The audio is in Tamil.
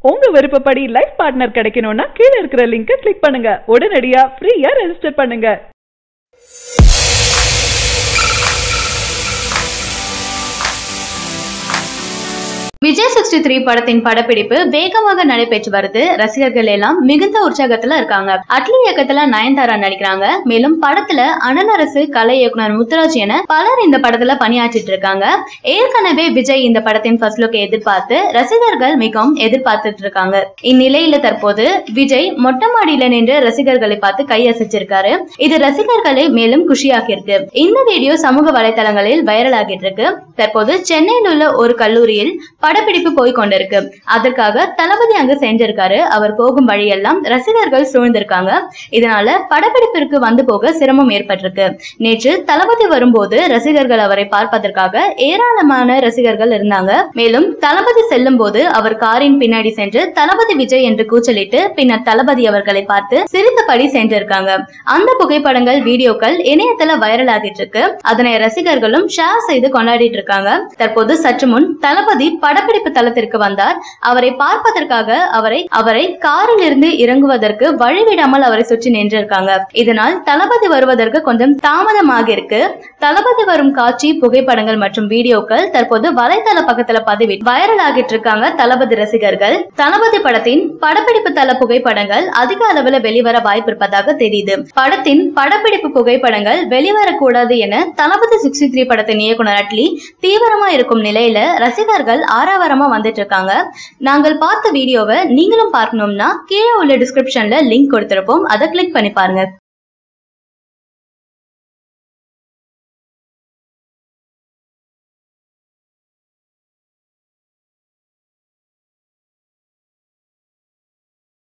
உங்க விருப்பப்படி லைஃப் பார்ட்னர் கிடைக்கணும்னா கீழ இருக்கிற லிங்கை கிளிக் பண்ணுங்க. உடனடியா ஃப்ரீயா ரெஜிஸ்டர் பண்ணுங்க. விஜய் 63 படத்தின் படப்பிடிப்பு வேகமாக நடைபெற்று வருது. ரசிகர்கள் எல்லாம் மிகுந்த உற்சாகத்துல இருக்காங்க. அட்லி இயக்கத்துல நயன்தாரா நடிக்கிறாங்க. மேலும் படத்துல அனலரசு, கலை இயக்குனர் முத்துராஜ் என பலர் இந்த படத்துல பணியாற்றிட்டு இருக்காங்க. ஏற்கனவே விஜய் இந்த படத்தின் ஃபர்ஸ்ட் லுக்கை எதிர்பார்த்து ரசிகர்கள் மிகவும் எதிர்பார்த்துட்டு இருக்காங்க. இந்நிலையில தற்போது விஜய் மொட்டை மாடியில நின்று ரசிகர்களை பார்த்து கையசைச்சிருக்காரு. இது ரசிகர்களை மேலும் குஷியாக்கி இருக்கு. இந்த வீடியோ சமூக வலைதளங்களில் வைரல் ஆகிட்டு இருக்கு. தற்போது சென்னையில் உள்ள ஒரு கல்லூரியில் படப்பிடிப்பு போய் கொண்டிருக்கு. அதற்காக தளபதி அங்கு சென்றிருக்காரு. அவர் போகும் வழியெல்லாம் ரசிகர்கள் சூழ்ந்திருக்காங்க. இதனால படப்பிடிப்பிற்கு வந்து போக சிரமம் ஏற்பட்டிருக்கு. நேற்று தளபதி வரும்போது ரசிகர்கள் அவரை பார்ப்பதற்காக ஏராளமான ரசிகர்கள் இருந்தாங்க. மேலும் தளபதி செல்லும் போது அவர் காரின் பின்னாடி சென்று தளபதி விஜய் என்று கூச்சலிட்டு பின்னர் தளபதி அவர்களை பார்த்து சிரித்தபடி சென்றிருக்காங்க. அந்த புகைப்படங்கள், வீடியோக்கள் இணையத்துல வைரல் ஆகிட்டு இருக்கு. அதனை ரசிகர்களும் ஷேர் செய்து கொண்டாடிட்டு இருக்காங்க. தற்போது சற்று முன் தளபதி படப்பிடிப்பு தளத்திற்கு வந்தார். அவரை பார்ப்பதற்காக அவரை காரில் இருந்து இறங்குவதற்கு வழிவிடாமல் அவரை சுற்றி நின்றிருக்காங்க. இதனால் தளபதி வருவதற்கு கொஞ்சம் தாமதமாக இருக்கு. தளபதி வரும் காட்சி, புகைப்படங்கள் மற்றும் வீடியோக்கள் தற்போது வலைதள பக்கத்துல பதிவு வைரல் ஆகிட்டு இருக்காங்க. தளபதி ரசிகர்கள் தளபதி படத்தின் படப்பிடிப்பு தள புகைப்படங்கள் அதிக அளவில் வெளிவர வாய்ப்பு இருப்பதாக தெரியுது. படத்தின் படப்பிடிப்பு புகைப்படங்கள் வெளிவரக்கூடாது என தளபதி 63 படத்தின் இயக்குனர் அட்லி தீவிரமா இருக்கும் நிலையில ரசிகர்கள் ஆரவாரமா வந்துட்டு இருக்காங்க. நாங்கள் பார்த்த வீடியோவை நீங்களும் பார்க்கணும்னா கீழே உள்ள டிஸ்கிரிப்ஷன்ல லிங்க் கொடுத்திருப்போம். அதை கிளிக் பண்ணி பாருங்க.